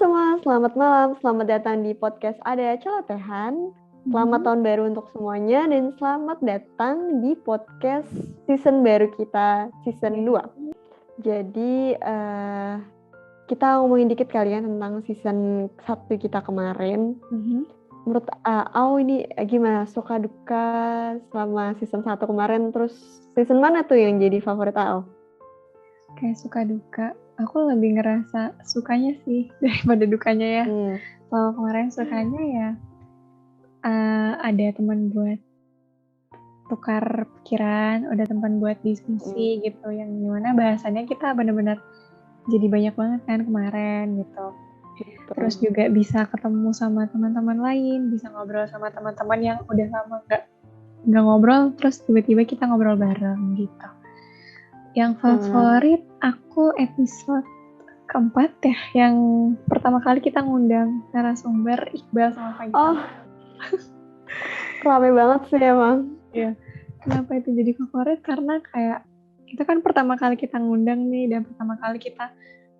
semua, selamat malam. Selamat datang di podcast Ada Celotehan. Selamat tahun baru untuk semuanya dan selamat datang di podcast season baru kita, season 2. Jadi kita ngomongin dikit kali ya tentang season 1 kita kemarin. Menurut Au ini gimana? Suka duka selama season 1 kemarin, terus season mana tuh yang jadi favorit Au? Kayak suka duka, aku lebih ngerasa sukanya sih daripada dukanya ya. Selama kemarin sukanya ya ada teman buat tukar pikiran, ada teman buat diskusi gitu, yang gimana bahasannya kita benar-benar jadi banyak banget kan kemarin gitu. Terus juga bisa ketemu sama teman-teman lain, bisa ngobrol sama teman-teman yang udah lama nggak ngobrol, terus tiba-tiba kita ngobrol bareng gitu. Yang favorit aku episode keempat ya, yang pertama kali kita ngundang narasumber Iqbal sama Faisal. Oh, rame banget sih emang. Iya. Kenapa itu jadi favorit? Karena kayak itu kan pertama kali kita ngundang nih, dan pertama kali kita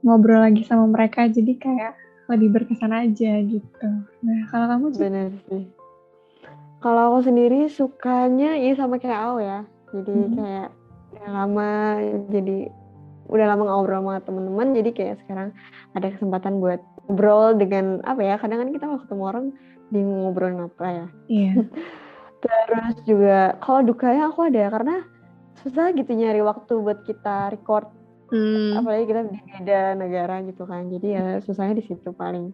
ngobrol lagi sama mereka, jadi kayak lebih berkesan aja gitu. Nah, kalau kamu juga? Bener sih. Kalau aku sendiri sukanya ya sama kayak Au ya. Jadi kayak udah lama ngobrol sama teman-teman, jadi kayak sekarang ada kesempatan buat ngobrol dengan kadang kan kita kalau ketemu orang bingung ngobrolin apa ya. Iya. Terus juga kalau dukanya aku ada karena susah gitu nyari waktu buat kita record. Apalagi kita di beda negara gitu kan, jadi ya susahnya di situ paling.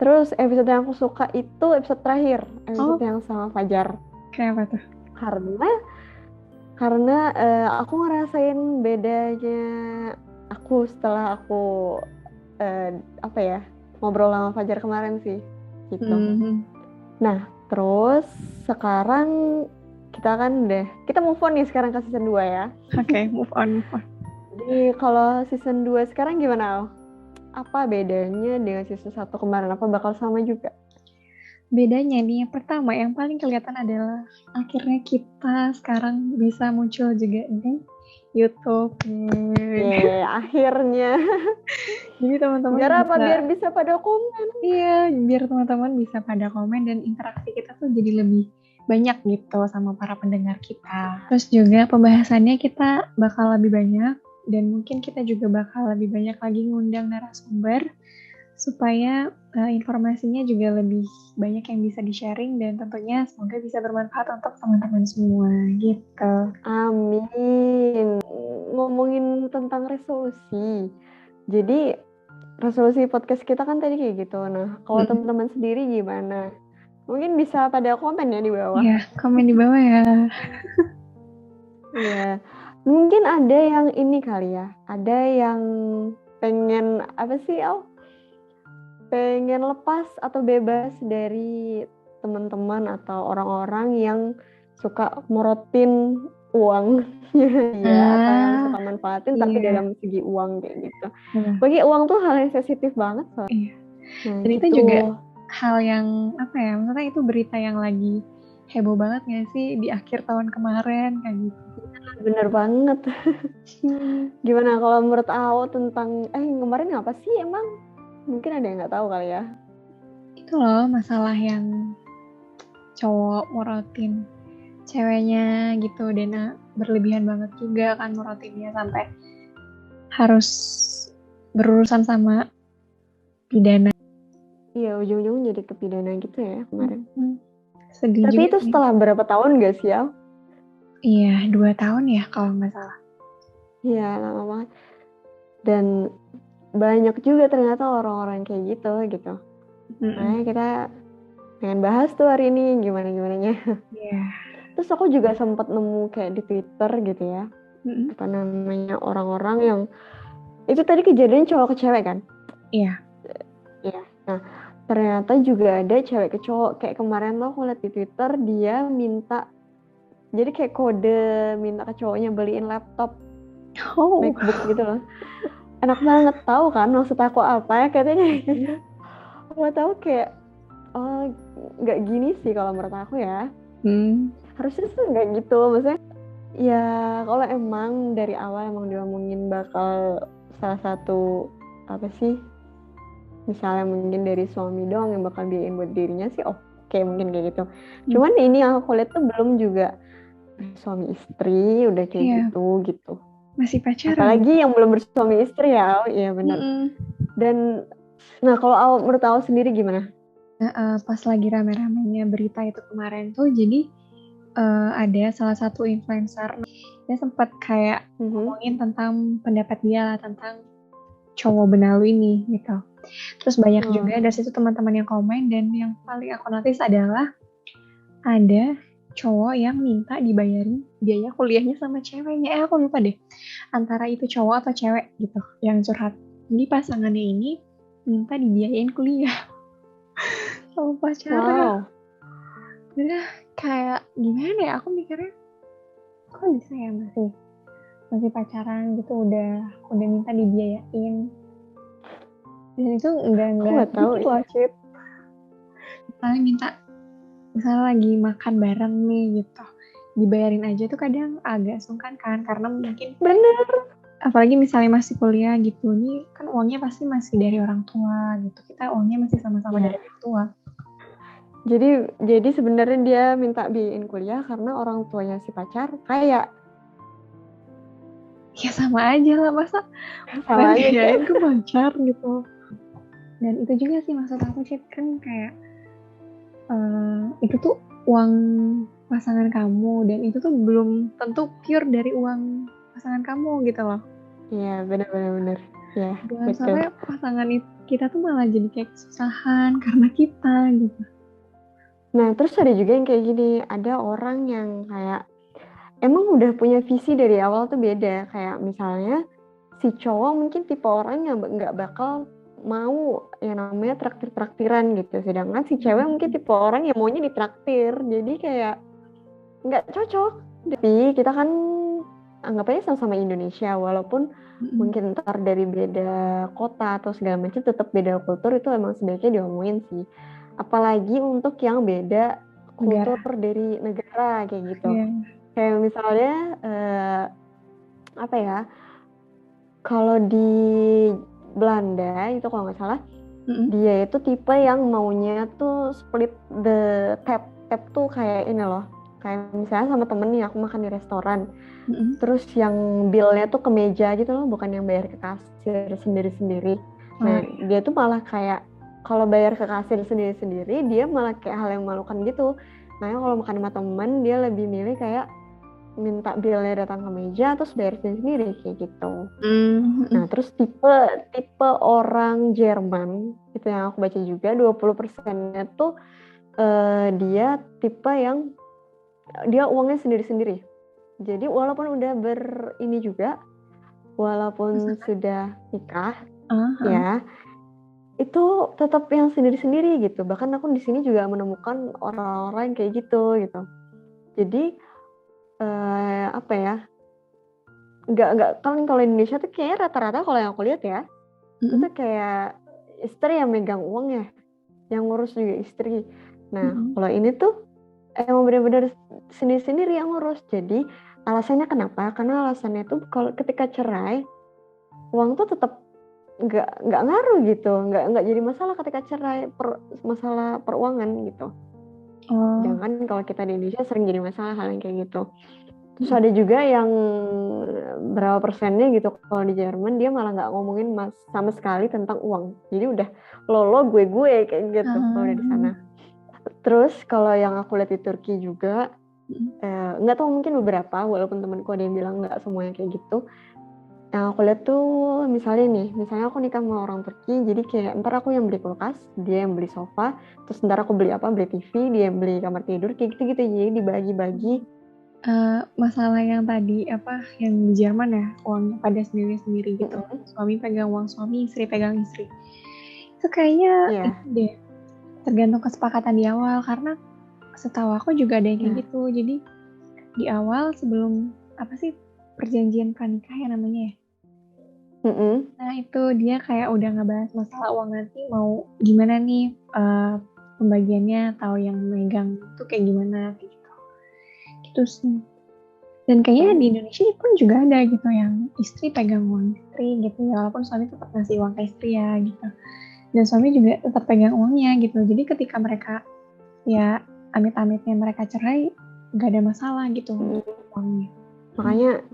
Terus episode yang aku suka itu episode terakhir, episode yang sama Fajar. Kenapa tuh? Karena aku ngerasain bedanya aku setelah aku ngobrol sama Fajar kemarin sih gitu. Nah terus sekarang kita move on nih sekarang ke season 2 ya. Oke, move on. Jadi kalau season 2 sekarang gimana Al? Apa bedanya dengan season 1 kemarin? Apa bakal sama juga? Bedanya nih, yang pertama yang paling kelihatan adalah akhirnya kita sekarang bisa muncul juga di YouTube. Akhirnya. Jadi teman-teman biar bisa pada komen. Iya, biar teman-teman bisa pada komen dan interaksi kita tuh jadi lebih banyak gitu sama para pendengar kita. Terus juga pembahasannya kita bakal lebih banyak, dan mungkin kita juga bakal lebih banyak lagi ngundang narasumber supaya informasinya juga lebih banyak yang bisa di-sharing, dan tentunya semoga bisa bermanfaat untuk teman-teman semua gitu. Amin. Ngomongin tentang resolusi. Jadi resolusi podcast kita kan tadi kayak gitu. Nah, kalau teman-teman sendiri gimana? Mungkin bisa pada komen ya di bawah. Iya, komen di bawah ya. Iya. Mungkin ada yang ini kali ya. Ada yang pengen pengen lepas atau bebas dari teman-teman atau orang-orang yang suka morotin uang ya, atau yang suka manfaatin tapi dalam segi uang kayak gitu. Bagi uang tuh hal yang sensitif banget soalnya. Iya. Nah, dan itu juga hal yang maksudnya itu berita yang lagi heboh banget gak sih di akhir tahun kemarin kayak gitu. Bener banget. Gimana kalau menurut Ao tentang kemarin apa sih emang? Mungkin ada yang nggak tahu kali ya. Itu loh masalah yang cowok morotin ceweknya gitu, dan berlebihan banget juga kan morotinnya sampai harus berurusan sama pidana. Iya, ujung-ujung jadi kepidana gitu ya kemarin. Sedih. Tapi itu setelah berapa tahun gak sih Al? Iya, 2 tahun ya kalau nggak salah. Iya, lama banget. Dan banyak juga ternyata orang-orang kayak gitu. Makanya kita pengen bahas tuh hari ini gimana-gimananya. Iya. Terus aku juga sempat nemu kayak di Twitter gitu ya. Apa namanya, orang-orang yang itu tadi kejadian cowok ke cewek kan? Iya. Iya. Nah, ternyata juga ada cewek ke cowok. Kayak kemarin tuh aku lihat di Twitter, dia minta, jadi kayak kode minta ke cowoknya beliin laptop MacBook gitu loh. Enak banget, tahu kan maksud aku apa ya, katanya gitu. Aku tahu kayak nggak gini sih kalau menurut aku ya. Harusnya sih nggak gitu, maksudnya ya kalau emang dari awal emang diomongin bakal salah satu misalnya mungkin dari suami doang yang bakal biayain buat dirinya sih oke, mungkin kayak gitu. Cuman ini yang aku lihat tuh belum juga suami istri udah kayak gitu. Masih pacaran. Apalagi yang belum bersuami istri ya. Oh iya benar. Dan nah kalau menurut awal sendiri gimana? Nah, pas lagi rame-ramenya berita itu kemarin tuh, jadi ada salah satu influencer, dia sempat kayak ngomongin tentang pendapat dia lah tentang cowok benalu ini gitu. Terus banyak juga dari situ teman-teman yang komen, dan yang paling aku notice adalah ada cowok yang minta dibayarin biaya kuliahnya sama ceweknya. Aku lupa deh antara itu cowok atau cewek gitu yang curhat. Jadi pasangannya ini minta dibiayain kuliah sama pacarnya. Udah kayak gimana ya, aku mikirnya kok bisa ya masih pacaran gitu udah minta dibiayain. Dan itu enggak tahu gitu loh, Cip. Misalnya lagi makan bareng nih gitu, dibayarin aja tuh kadang agak sungkan kan, karena mungkin bener, apalagi misalnya masih kuliah gitu nih, kan uangnya pasti masih dari orang tua gitu, kita uangnya masih sama-sama dari orang tua. Jadi sebenarnya dia minta biayain kuliah karena orang tuanya si pacar kayak ya sama aja lah, masa sama aja biayain ke pacar gitu. Dan itu juga sih maksud aku, Cip, kan kayak itu tuh uang pasangan kamu, dan itu tuh belum tentu pure dari uang pasangan kamu gitu loh. Iya benar. Ya Jangan betul. sampai pasangan kita tuh malah jadi kayak kesusahan karena kita gitu. Nah terus ada juga yang kayak gini, ada orang yang kayak emang udah punya visi dari awal tuh beda. Kayak misalnya si cowok mungkin tipe orang yang nggak bakal mau yang namanya traktir-traktiran gitu, sedangkan si cewek mungkin tipe orang yang maunya ditraktir, jadi kayak nggak cocok. Tapi kita kan anggap aja sama-sama Indonesia, walaupun mungkin ntar dari beda kota atau segala macam, tetap beda kultur, itu emang sebaiknya diomongin sih. Apalagi untuk yang beda kultur dari negara kayak gitu. Kayak misalnya apa ya, kalau di Belanda itu kalau nggak salah, dia itu tipe yang maunya tuh split the tab tuh kayak ini loh, kayak misalnya sama temen nih aku makan di restoran, terus yang billnya tuh ke meja gitu loh, bukan yang bayar ke kasir sendiri-sendiri. Nah dia tuh malah kayak kalau bayar ke kasir sendiri-sendiri dia malah kayak hal yang memalukan gitu. Nah kalau makan sama temen dia lebih milih kayak minta billnya datang ke meja terus bayar sendiri kayak gitu. Nah terus tipe orang Jerman itu yang aku baca juga 20%-nya tuh dia tipe yang dia uangnya sendiri-sendiri. Jadi walaupun udah ini juga, walaupun sudah nikah ya, itu tetap yang sendiri-sendiri gitu. Bahkan aku di sini juga menemukan orang-orang kayak gitu. Jadi apa ya, nggak kan kalau Indonesia tuh kayaknya rata-rata kalau yang aku lihat ya, itu kayak istri yang megang uang ya, yang ngurus juga istri. Nah kalau ini tuh emang benar-benar sendiri-sendiri yang ngurus. Jadi alasannya kenapa? Karena alasannya tuh kalau ketika cerai, uang tuh tetap nggak ngaruh gitu, nggak jadi masalah ketika cerai, masalah peruangan gitu. Sedangkan kalau kita di Indonesia sering jadi masalah hal yang kayak gitu. Terus ada juga yang berapa persennya gitu kalau di Jerman dia malah nggak ngomongin sama sekali tentang uang. Jadi udah lo gue kayak gitu kalau udah di sana. Terus kalau yang aku lihat di Turki juga nggak tahu, mungkin beberapa, walaupun temanku ada yang bilang nggak semuanya kayak gitu. Yang aku lihat tuh misalnya aku nikah sama orang Turki, jadi kayak ntar aku yang beli kulkas, dia yang beli sofa, terus ntar aku beli TV, dia yang beli kamar tidur, kayak gitu. Jadi dibagi-bagi. Masalah yang tadi yang di Jerman ya, uangnya pada sendiri-sendiri gitu. Suami pegang uang suami, istri pegang istri. Itu kayaknya itu deh, tergantung kesepakatan di awal, karena setahu aku juga ada yang kayak gitu. Jadi di awal sebelum perjanjian pranikah ya namanya ya. Nah itu dia kayak udah ngebahas masalah uang nanti mau gimana nih pembagiannya, atau yang megang tuh kayak gimana gitu. Gitu sih. Dan kayaknya di Indonesia pun juga ada gitu yang istri pegang uang istri gitu ya, walaupun suami tetap ngasih uang ke istri ya gitu. dan suami juga tetap pegang uangnya gitu. Jadi ketika mereka ya amit-amitnya mereka cerai, nggak ada masalah gitu uangnya. Makanya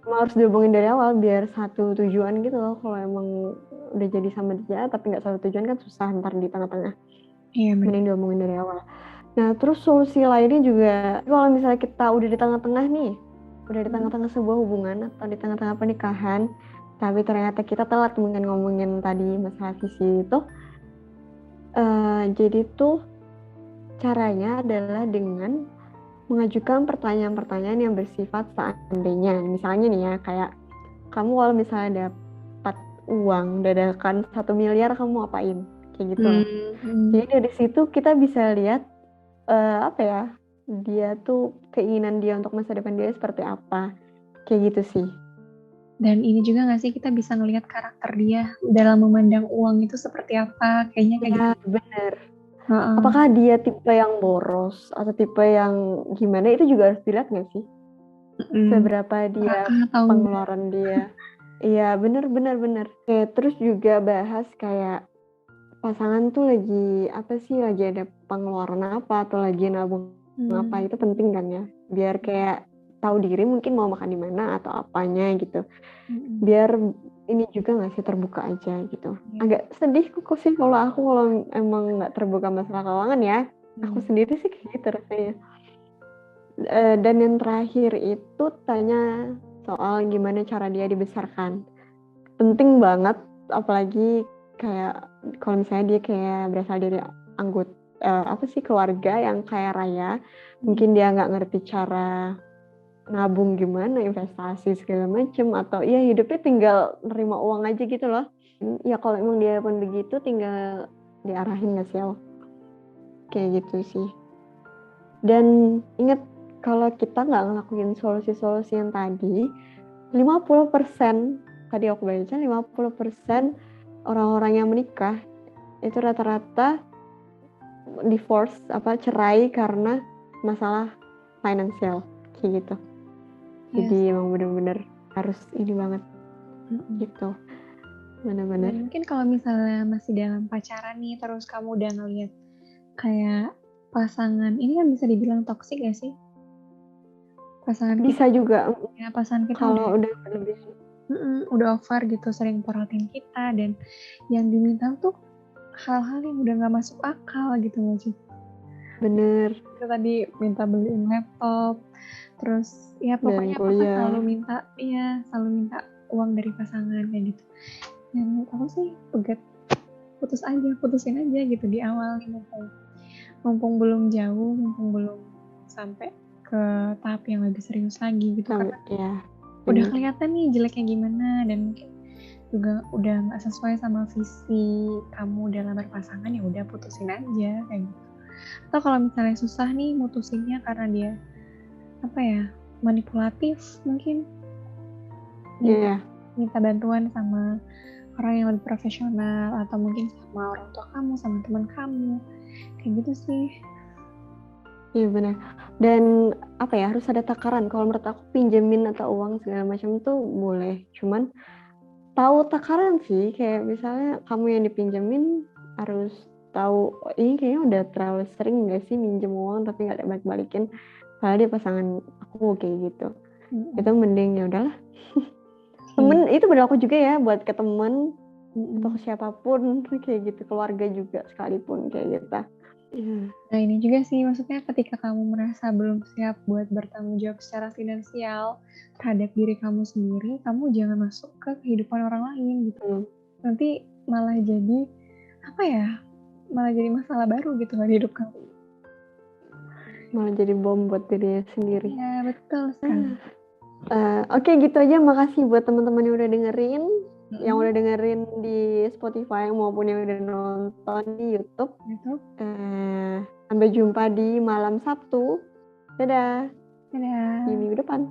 harus dihubungin dari awal biar satu tujuan gitu loh. Kalau emang udah jadi sama dia tapi nggak satu tujuan kan susah ntar di tengah-tengah. Iya benar. Mending dihubungin dari awal. Nah terus solusi lainnya juga kalau misalnya kita udah di tengah-tengah nih, udah di tengah-tengah sebuah hubungan atau di tengah-tengah pernikahan, tapi ternyata kita telat mungkin ngomongin tadi masalah visi itu, jadi tuh caranya adalah dengan mengajukan pertanyaan-pertanyaan yang bersifat seandainya. Misalnya nih ya, kayak kamu kalau misalnya dapat uang dadakan 1 miliar kamu apain? Kayak gitu loh. Jadi dari situ kita bisa lihat apa ya, dia tuh keinginan dia untuk masa depan dia seperti apa. Kayak gitu sih. Dan ini juga nggak sih kita bisa ngelihat karakter dia dalam memandang uang itu seperti apa? Kayaknya kayak Ya, gitu. bener. Apakah dia tipe yang boros atau tipe yang gimana, itu juga harus dilihat nggak sih? Seberapa dia pengeluaran dia. Iya, bener. Kayak terus juga bahas kayak pasangan tuh lagi apa sih, lagi ada pengeluaran apa atau lagi nabung apa, itu penting kan ya. Biar kayak tahu diri mungkin mau makan di mana atau apanya gitu. Biar ini juga nggak sih terbuka aja gitu. Agak sedih kok sih kalau emang nggak terbuka masalah keuangan ya. Aku sendiri sih kayak gitu rasanya. Dan yang terakhir itu tanya soal gimana cara dia dibesarkan. Penting banget, apalagi kayak kalau misalnya dia kayak berasal dari anggota keluarga yang kaya raya, mungkin dia nggak ngerti cara nabung gimana, investasi segala macem, atau ya hidupnya tinggal nerima uang aja gitu loh. Ya kalau emang dia pun begitu, tinggal diarahin nggak sih, kayak gitu sih. Dan ingat, kalau kita nggak ngelakuin solusi-solusi yang tadi, 50%, tadi aku baca 50% orang-orang yang menikah itu rata-rata divorce, cerai karena masalah finansial kayak gitu. Jadi emang bener-bener harus ini banget gitu, bener-bener. Dan mungkin kalau misalnya masih dalam pacaran nih, terus kamu udah ngeliat kayak pasangan ini kan bisa dibilang toksik gak sih? Pasangan bisa kita juga ya, pasangan kita kalau udah lebih udah over gitu, sering porotin kita, dan yang diminta tuh hal-hal yang udah nggak masuk akal gitu loh sih. Bener. Itu tadi minta beliin laptop, terus ya pokoknya apa selalu minta uang dari pasangan kayak gitu. Dan menurut aku sih putusin aja gitu di awal, mumpung belum jauh, mumpung belum sampai ke tahap yang lebih serius lagi gitu, karena udah kelihatan nih jeleknya gimana, dan mungkin juga udah nggak sesuai sama visi kamu dalam berpasangan, ya udah putusin aja kayak gitu. Atau kalau misalnya susah nih mutusinnya karena dia manipulatif, mungkin minta bantuan sama orang yang lebih profesional, atau mungkin sama orang tua kamu, sama teman kamu, kayak gitu sih. Iya benar. Dan harus ada takaran. Kalau menurut aku pinjemin atau uang segala macam tuh boleh, cuman tahu takaran sih. Kayak misalnya kamu yang dipinjemin harus tahu, ini kayaknya udah terlalu sering nggak sih minjem uang tapi nggak balik-balikin, padahal dia pasangan aku kayak gitu. Itu mending ya udahlah. Temen itu berlaku juga ya buat ke temen atau ke siapapun kayak gitu, keluarga juga sekalipun kayak gitu. Nah ini juga sih, maksudnya ketika kamu merasa belum siap buat bertanggung jawab secara finansial terhadap diri kamu sendiri, kamu jangan masuk ke kehidupan orang lain gitu. Nanti malah jadi masalah baru gitu di hidup kamu. Malah jadi bom buat dirinya sendiri. Iya betul sekali. Oke, gitu aja. Makasih buat teman-teman yang udah dengerin, yang udah dengerin di Spotify maupun yang udah nonton di YouTube. Sampai jumpa di malam Sabtu. Dadah. Dadah. Di minggu depan.